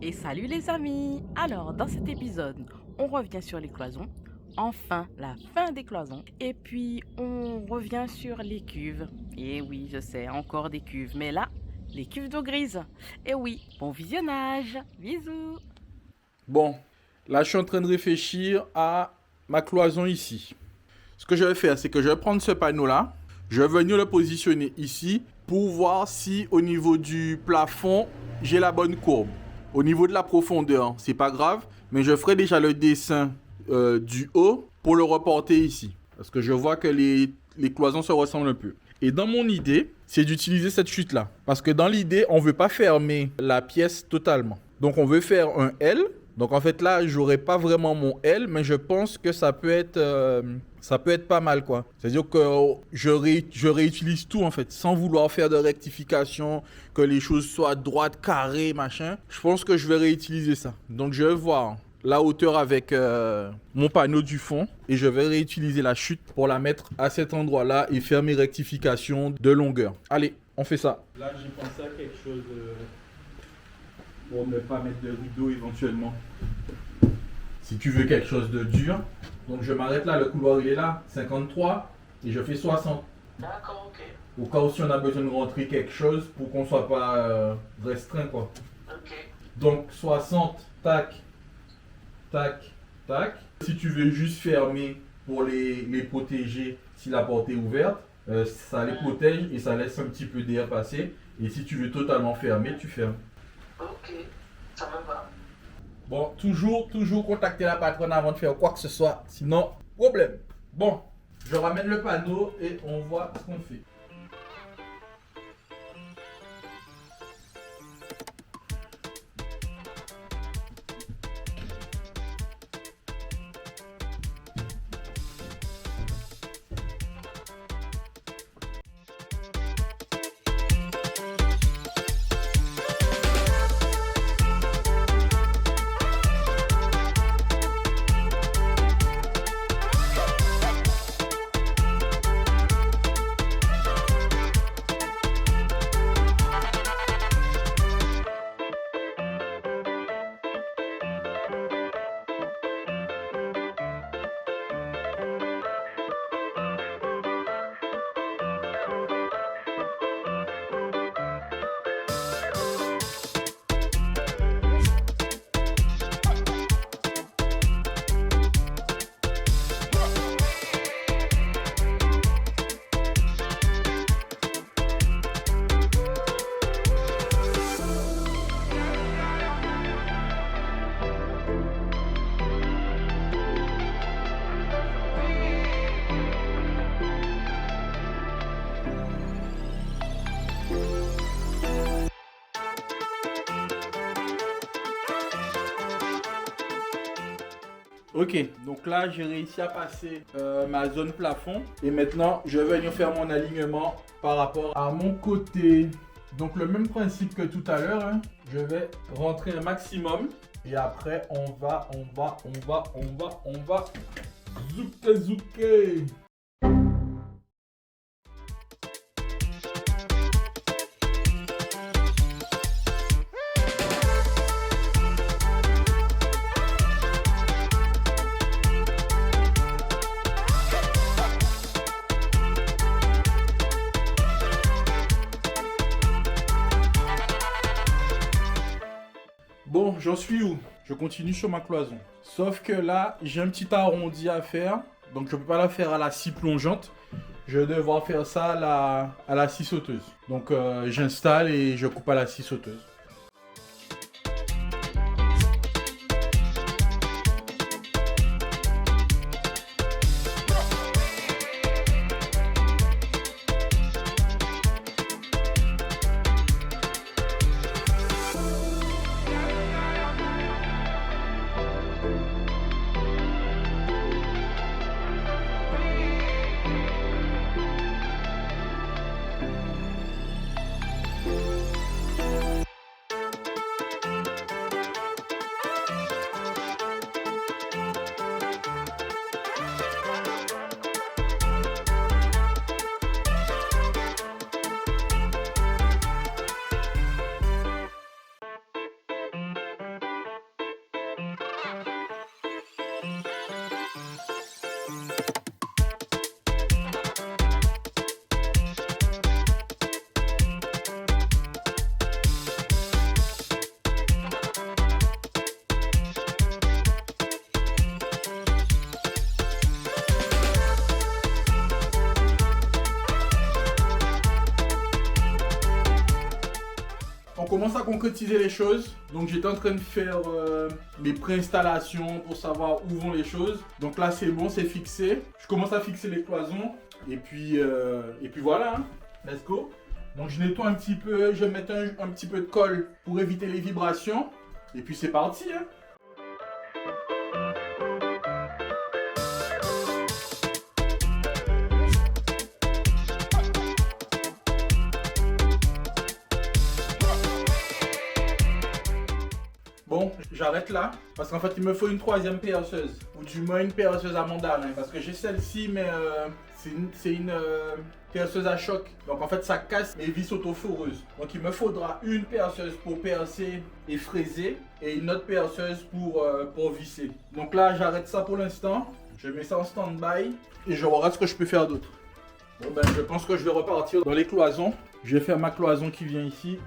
Et salut les amis! Alors, dans cet épisode, on revient sur les cloisons, enfin la fin des cloisons, et puis on revient sur les cuves. Et oui, je sais, encore des cuves, mais là, les cuves d'eau grise. Et oui, bon visionnage! Bisous! Bon, là je suis en train de réfléchir à ma cloison ici. Ce que je vais faire, c'est que je vais prendre ce panneau-là, je vais venir le positionner ici pour voir si au niveau du plafond, j'ai la bonne courbe. Au niveau de la profondeur, c'est pas grave, mais je ferai déjà le dessin du haut pour le reporter ici. Parce que je vois que les cloisons se ressemblent un peu. Et dans mon idée, c'est d'utiliser cette chute-là. Parce que dans l'idée, on ne veut pas fermer la pièce totalement. Donc on veut faire un L. Donc en fait là, j'aurai pas vraiment mon L, mais je pense que ça peut être pas mal quoi. C'est-à-dire que je réutilise tout en fait, sans vouloir faire de rectification, que les choses soient droites, carrées, machin. Je pense que je vais réutiliser ça. Donc je vais voir la hauteur avec mon panneau du fond et je vais réutiliser la chute pour la mettre à cet endroit-là et faire mes rectifications de longueur. Allez, on fait ça. Là, j'ai pensé à quelque chose pour ne pas mettre de rideau éventuellement. Si tu veux quelque chose de dur, donc je m'arrête là, le couloir il est là, 53 et je fais 60. D'accord, ok. Au cas où si on a besoin de rentrer quelque chose pour qu'on soit pas restreint quoi. Ok. Donc 60, tac, tac, tac. Si tu veux juste fermer pour les protéger si la porte est ouverte, ça les protège et ça laisse un petit peu d'air passer. Et si tu veux totalement fermer, tu fermes. Ok, ça me va. Bon, toujours contacter la patronne avant de faire quoi que ce soit, sinon, problème. Bon, je ramène le panneau et on voit ce qu'on fait. Ok, donc là j'ai réussi à passer ma zone plafond et maintenant je vais venir faire mon alignement par rapport à mon côté. Donc le même principe que tout à l'heure, hein. Je vais rentrer un maximum et après on va zouké. Bon, j'en suis où? Je continue sur ma cloison. Sauf que là, j'ai un petit arrondi à faire. Donc je ne peux pas la faire à la scie plongeante. Je vais devoir faire ça à la scie sauteuse. Donc j'installe et je coupe à la scie sauteuse. commence à concrétiser les choses. Donc j'étais en train de faire mes préinstallations pour savoir où vont les choses. Donc là c'est bon, c'est fixé. Je commence à fixer les cloisons. Et puis voilà, hein. Let's go. Donc je nettoie un petit peu, je vais mettre un petit peu de colle pour éviter les vibrations. Et puis c'est parti, hein. Bon, j'arrête là, parce qu'en fait il me faut une troisième perceuse, ou du moins une perceuse à mandarin, parce que j'ai celle-ci, mais c'est une perceuse à choc, donc en fait ça casse mes vis autoforeuses. Donc il me faudra une perceuse pour percer et fraiser, et une autre perceuse pour visser. Donc là j'arrête ça pour l'instant, je mets ça en stand-by, et je verrai ce que je peux faire d'autre. Bon ben je pense que je vais repartir dans les cloisons, je vais faire ma cloison qui vient ici.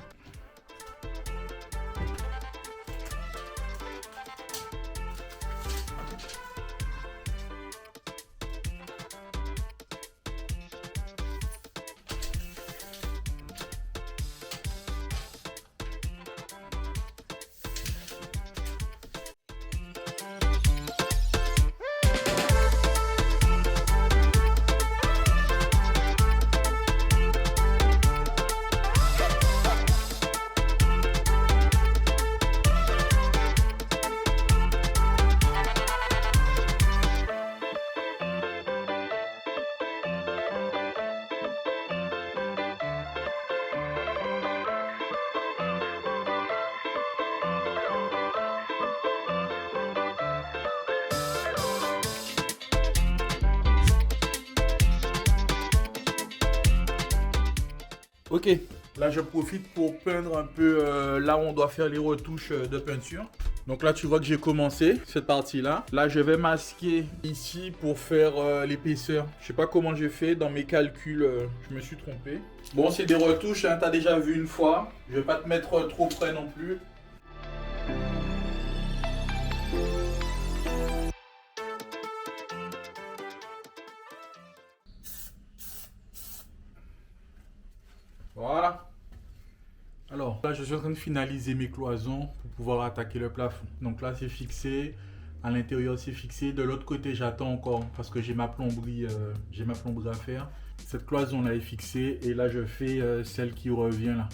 Ok, là je profite pour peindre un peu là où on doit faire les retouches de peinture. Donc là tu vois que j'ai commencé cette partie là. Là je vais masquer ici pour faire l'épaisseur. Je sais pas comment j'ai fait dans mes calculs, je me suis trompé. Bon c'est des retouches, hein, t'as déjà vu une fois. Je vais pas te mettre trop près non plus. Voilà. Alors là je suis en train de finaliser mes cloisons pour pouvoir attaquer le plafond. Donc là c'est fixé, à l'intérieur c'est fixé. De l'autre côté j'attends encore parce que j'ai ma plomberie à faire. Cette cloison là est fixée et là je fais celle qui revient là.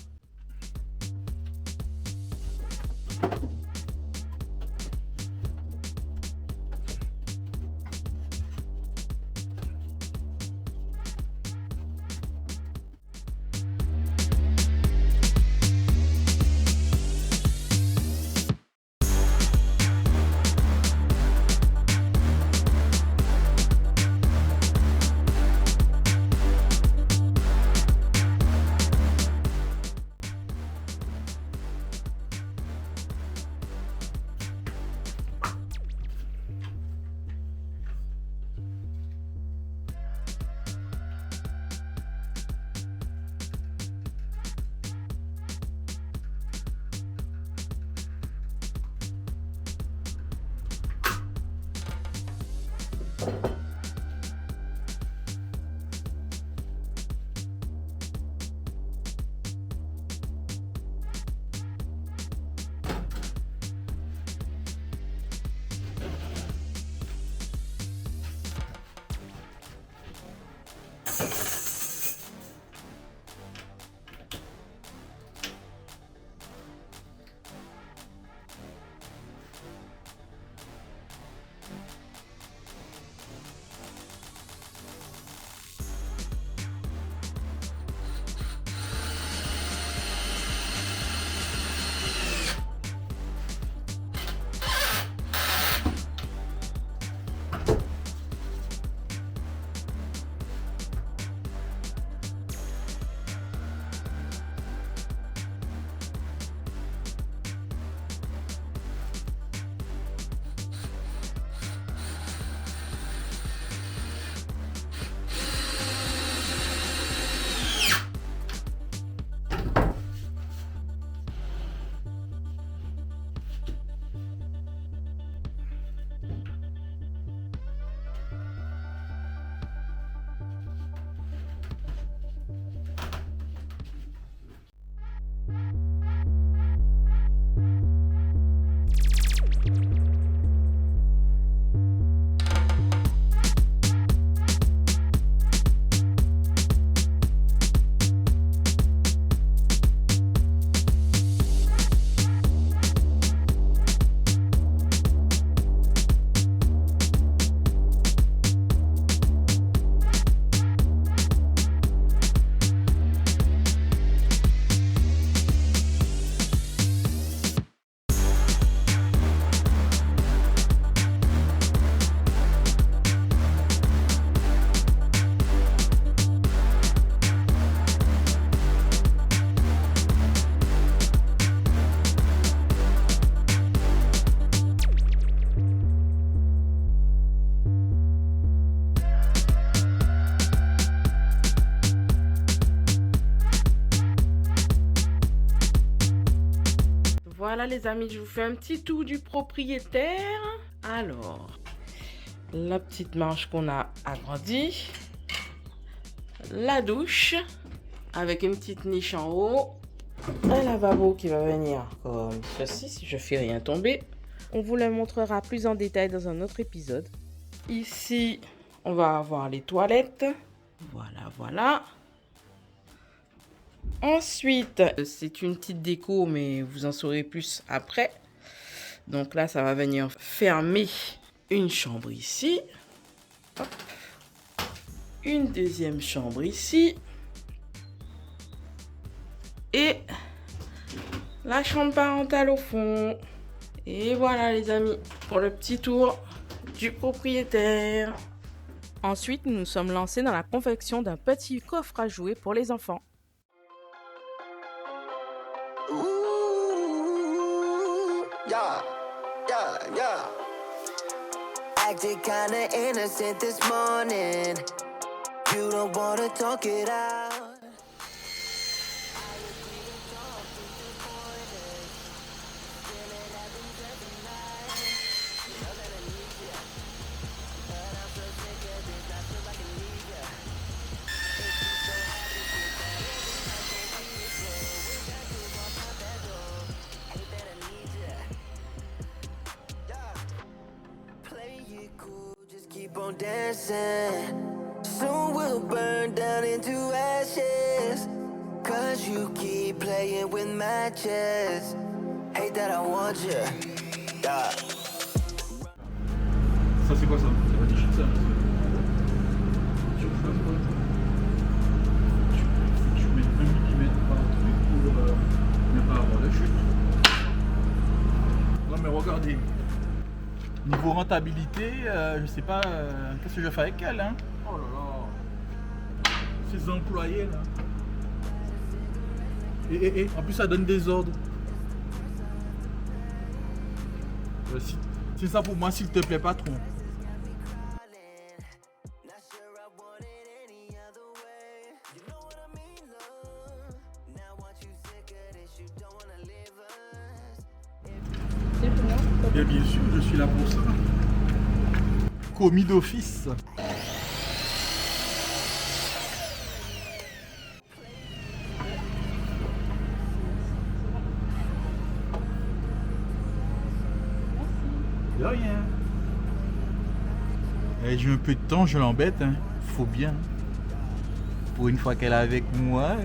Voilà les amis, je vous fais un petit tour du propriétaire. Alors, la petite marche qu'on a agrandie. La douche avec une petite niche en haut. Un lavabo qui va venir comme ceci si je fais rien tomber. On vous le montrera plus en détail dans un autre épisode. Ici, on va avoir les toilettes. Voilà. Ensuite, c'est une petite déco, mais vous en saurez plus après. Donc là, ça va venir fermer une chambre ici. Hop. Une deuxième chambre ici. Et la chambre parentale au fond. Et voilà les amis, pour le petit tour du propriétaire. Ensuite, nous nous sommes lancés dans la confection d'un petit coffre à jouets pour les enfants. Ooh, yeah, yeah. Acted kinda innocent this morning. You don't wanna talk it out. Keep on dancing. Soon we'll burn down into ashes. Cause you keep playing with matches. Hate that I want you. Yeah. Ça c'est quoi ça? Ça va déchirer ça. Tu mets 1 mm par truc pour ne pas avoir de chute. Non mais regardez. Niveau rentabilité, je sais pas qu'est-ce que je fais avec elle. Hein. Oh là là. Ces employés là. Et en plus ça donne des ordres. C'est ça pour moi, s'il te plaît, patron. Et bien sûr, je suis là pour ça. Commis d'office. De rien. J'ai un peu de temps, je l'embête. Hein. Faut bien. Pour une fois qu'elle est avec moi.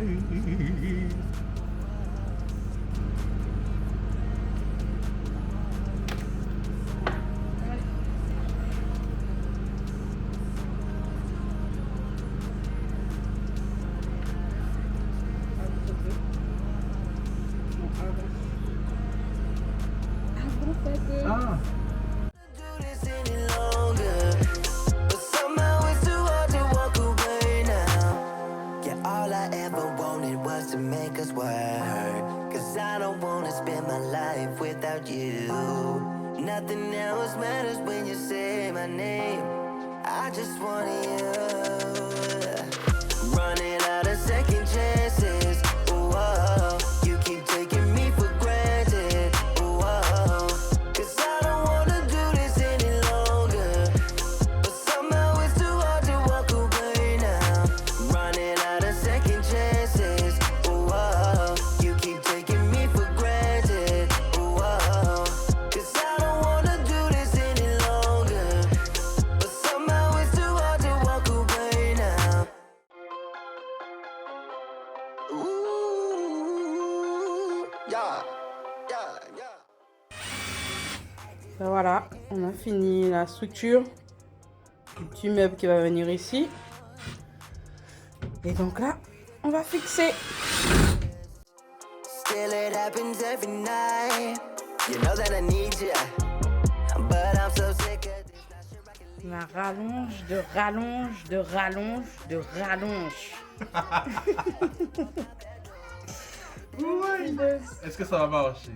Ah. To make us work, cause I don't wanna spend my life without you. Nothing else matters when you say my name. I just want you. Running out of second chances. Whoa, you keep taking me for granted. Whoa, cause I don't wanna do this any longer. But somehow it's too hard to walk away now. Running out of second chances. Ben voilà, on a fini la structure du petit meuble qui va venir ici. Et donc là, on va fixer. La rallonge de rallonge de rallonge de rallonge. Est-ce que ça va marcher?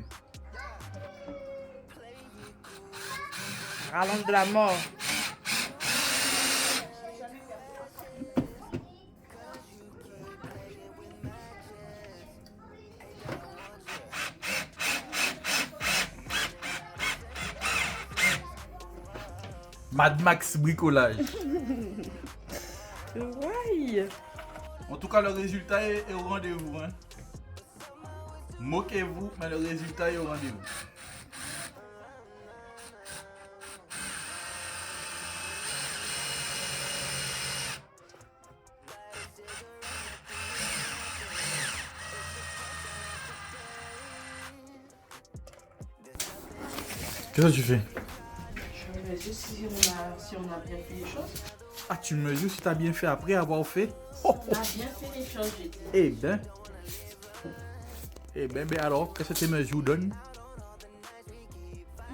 Rallonge de la mort. Mad Max bricolage. Ouais. En tout cas, le résultat est au rendez-vous. Hein. Moquez-vous, mais le résultat est au rendez-vous. Qu'est-ce que tu fais? Je mesure si on a bien fait les choses. Ah, tu mesures si tu as bien fait après avoir fait? On a bien fait les choses, j'ai dit. Eh ben, alors, qu'est-ce que tes mesures donnent?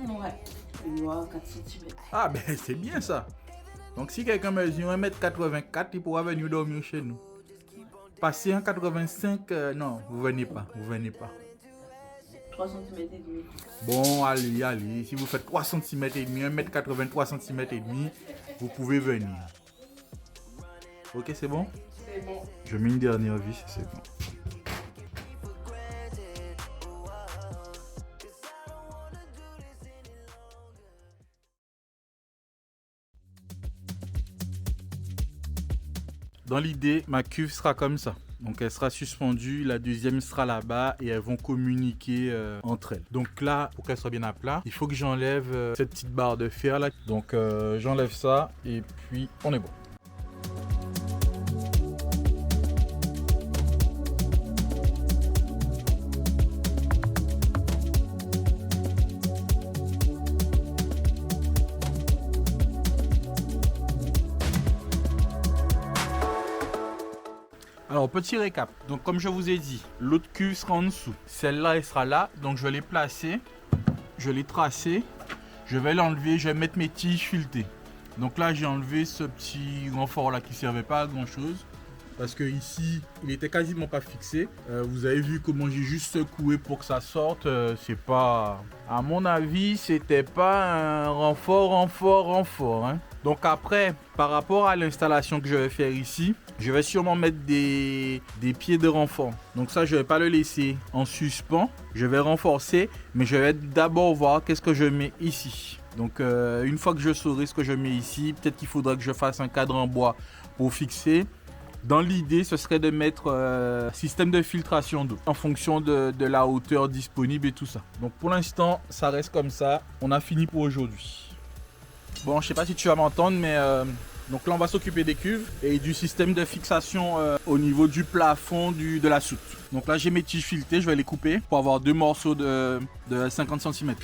Ouais. Une loi 4 cm. Ah, ben, c'est bien ça. Donc, si quelqu'un mesure 1m84, il pourra venir dormir chez nous. Passer en 85, non, vous venez pas. 3 cm et demi. Bon, allez. Si vous faites 3 cm et demi, 1m80, 3 cm et demi, vous pouvez venir. Ok, c'est bon? C'est bon. Je mets une dernière vis, c'est bon. Dans l'idée, ma cuve sera comme ça. Donc elle sera suspendue, la deuxième sera là-bas et elles vont communiquer entre elles. Donc là, pour qu'elle soit bien à plat, il faut que j'enlève cette petite barre de fer là. Donc j'enlève ça et puis on est bon. Alors, petit récap. Donc, comme je vous ai dit, l'autre cuve sera en dessous. Celle-là, elle sera là. Donc, je vais les placer. Je vais les tracer. Je vais l'enlever. Je vais mettre mes tiges filetées. Donc là, j'ai enlevé ce petit renfort-là qui ne servait pas à grand-chose. Parce que ici, il était quasiment pas fixé. Vous avez vu comment j'ai juste secoué pour que ça sorte. C'est pas... À mon avis, c'était pas un renfort. Hein. Donc après, par rapport à l'installation que je vais faire ici, je vais sûrement mettre des pieds de renfort. Donc ça, je vais pas le laisser en suspens. Je vais renforcer, mais je vais d'abord voir qu'est-ce que je mets ici. Donc une fois que je saurai ce que je mets ici, peut-être qu'il faudra que je fasse un cadre en bois pour fixer. Dans l'idée, ce serait de mettre un système de filtration d'eau en fonction de la hauteur disponible et tout ça. Donc pour l'instant, ça reste comme ça. On a fini pour aujourd'hui. Bon, je sais pas si tu vas m'entendre, mais donc là, on va s'occuper des cuves et du système de fixation au niveau du plafond de la soute. Donc là, j'ai mes tiges filetées, je vais les couper pour avoir deux morceaux de 50 cm.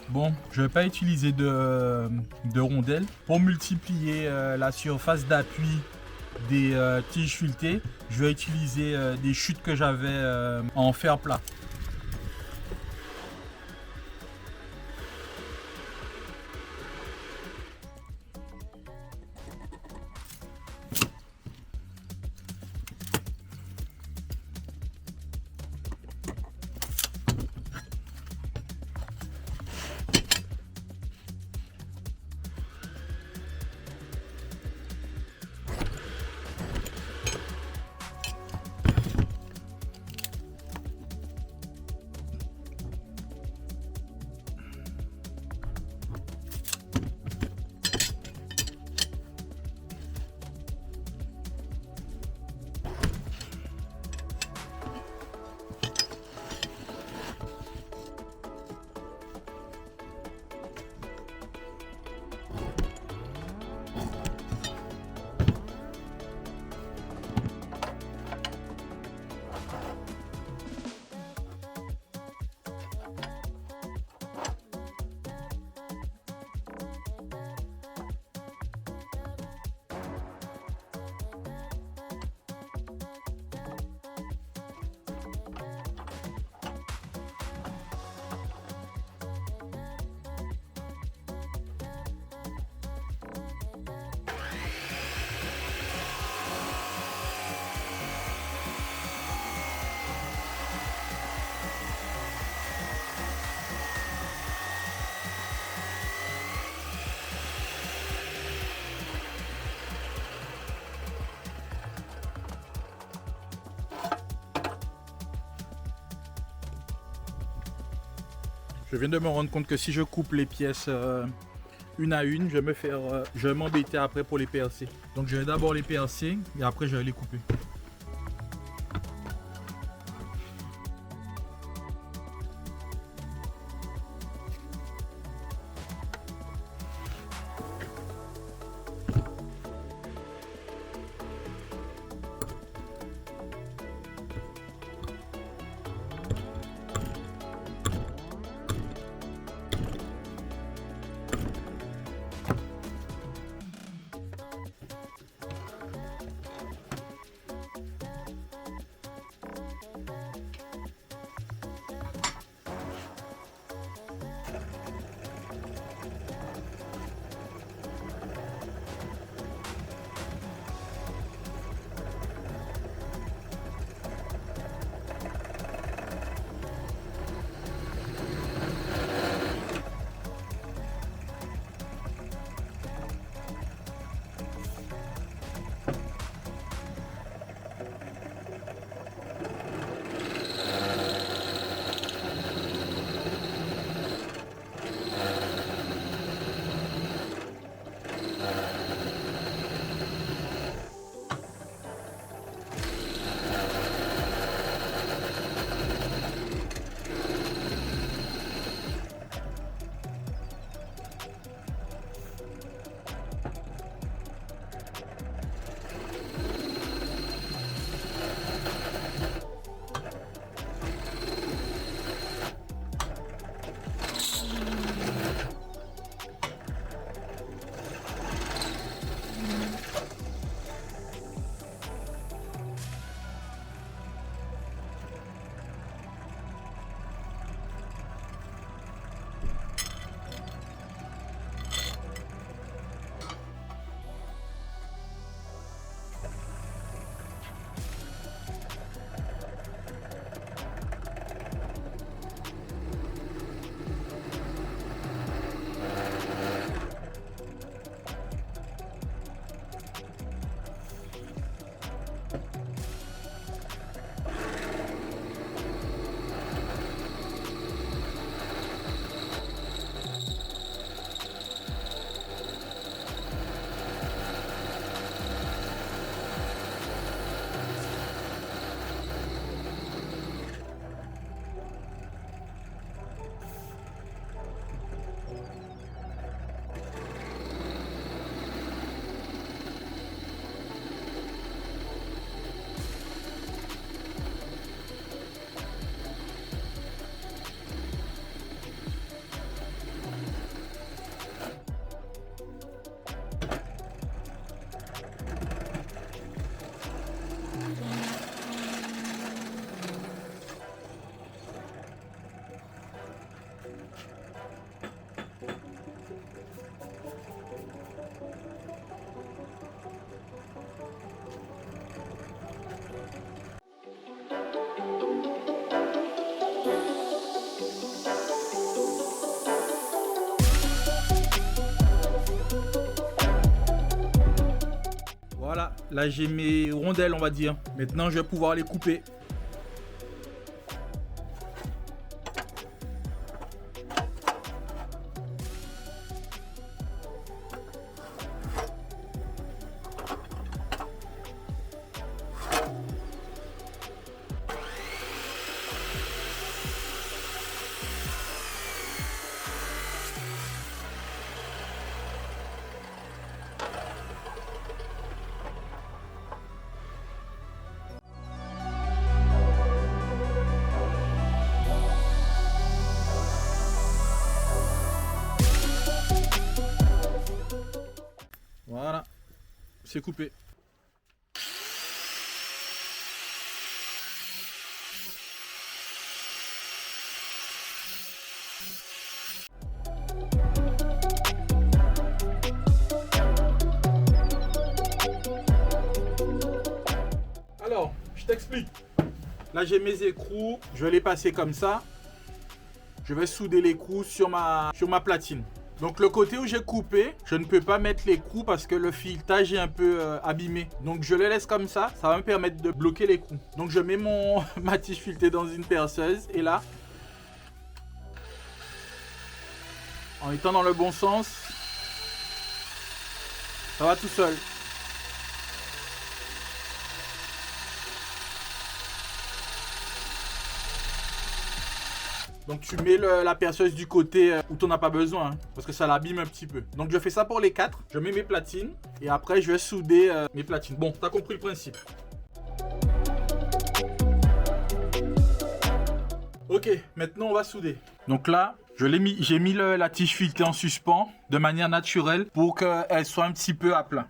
Bon, je ne vais pas utiliser de rondelles. Pour multiplier la surface d'appui des tiges filetées, je vais utiliser des chutes que j'avais en fer plat. Je viens de me rendre compte que si je coupe les pièces une à une, je vais m'embêter après pour les percer. Donc je vais d'abord les percer et après je vais les couper. Voilà, là j'ai mes rondelles on va dire. Maintenant je vais pouvoir les couper. Voilà, c'est coupé. Alors, je t'explique. Là, j'ai mes écrous, je vais les passer comme ça. Je vais souder l'écrou sur ma platine. Donc le côté où j'ai coupé, je ne peux pas mettre l'écrou parce que le filetage est un peu abîmé. Donc je le laisse comme ça va me permettre de bloquer l'écrou. Donc je mets ma tige filetée dans une perceuse et là, En étant dans le bon sens, ça va tout seul. Donc tu mets la perceuse du côté où tu n'en as pas besoin, hein, parce que ça l'abîme un petit peu. Donc je fais ça pour les 4. Je mets mes platines et après je vais souder mes platines. Bon, tu as compris le principe. Ok, maintenant on va souder. Donc là, j'ai mis la tige filetée en suspens de manière naturelle pour qu'elle soit un petit peu à plat.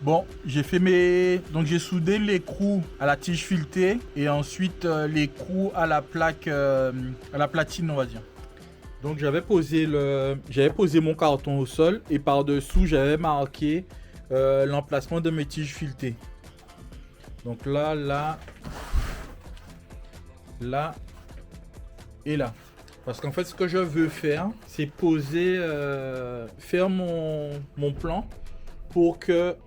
Bon, j'ai soudé l'écrou à la tige filetée et ensuite l'écrou à la plaque, à la platine, on va dire. Donc j'avais posé mon carton au sol et par-dessous j'avais marqué l'emplacement de mes tiges filetées. Donc là et là. Parce qu'en fait ce que je veux faire, c'est faire mon plan pour que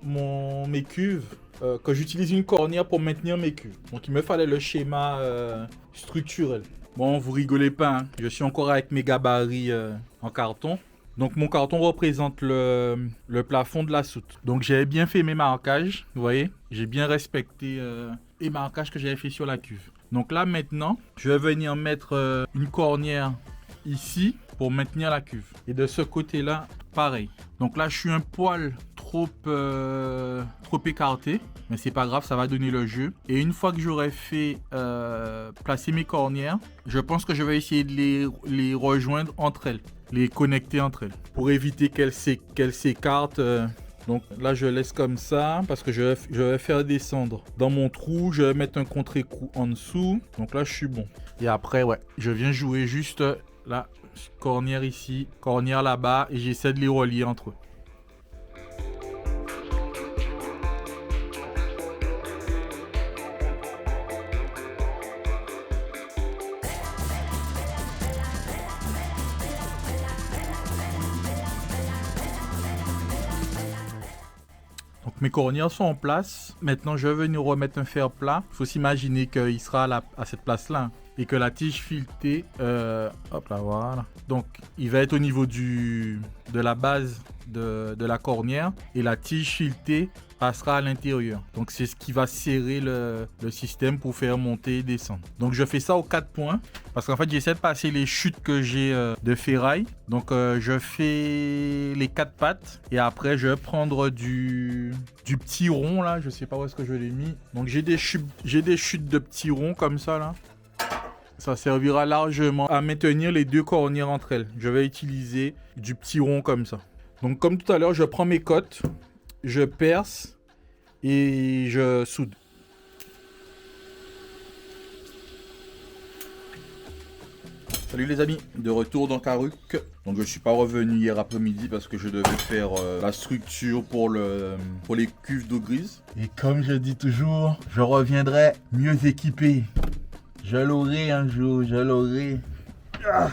mes cuves, que j'utilise une cornière pour maintenir mes cuves. Donc il me fallait le schéma structurel. Bon, vous rigolez pas, hein. Je suis encore avec mes gabarits en carton. Donc mon carton représente le plafond de la soute. Donc j'avais bien fait mes marquages, vous voyez. J'ai bien respecté les marquages que j'avais fait sur la cuve. Donc là maintenant, je vais venir mettre une cornière ici pour maintenir la cuve. Et de ce côté-là, pareil. Donc là, je suis un poil trop écarté, mais c'est pas grave, ça va donner le jeu. Et une fois que j'aurai fait placer mes cornières, je pense que je vais essayer de les rejoindre entre elles, les connecter entre elles, pour éviter qu'elles s'écartent. Donc là, je laisse comme ça parce que je vais faire descendre dans mon trou. Je vais mettre un contre-écrou en dessous. Donc là, je suis bon. Et après, ouais, je viens jouer juste la cornière ici, cornière là-bas, et j'essaie de les relier entre eux. Donc mes cornières sont en place. Maintenant, je vais venir remettre un fer plat. Il faut s'imaginer qu'il sera à cette place-là. Et que la tige filetée, hop là, voilà. Donc, il va être au niveau de la base de la cornière. Et la tige filetée passera à l'intérieur. Donc, c'est ce qui va serrer le système pour faire monter et descendre. Donc, je fais ça aux 4 points. Parce qu'en fait, j'essaie de passer les chutes que j'ai de ferraille. Donc, je fais les 4 pattes. Et après, je vais prendre du petit rond, là. Je sais pas où est-ce que je l'ai mis. Donc, j'ai des chutes de petits ronds comme ça, là. Ça servira largement à maintenir les deux cornières entre elles. Je vais utiliser du petit rond comme ça. Donc comme tout à l'heure, je prends mes cottes, je perce et je soude. Salut les amis, de retour dans Karuc. Donc je ne suis pas revenu hier après-midi parce que je devais faire la structure pour les cuves d'eau grise. Et comme je dis toujours, je reviendrai mieux équipé. Je l'aurai un jour, je l'aurai. Ah.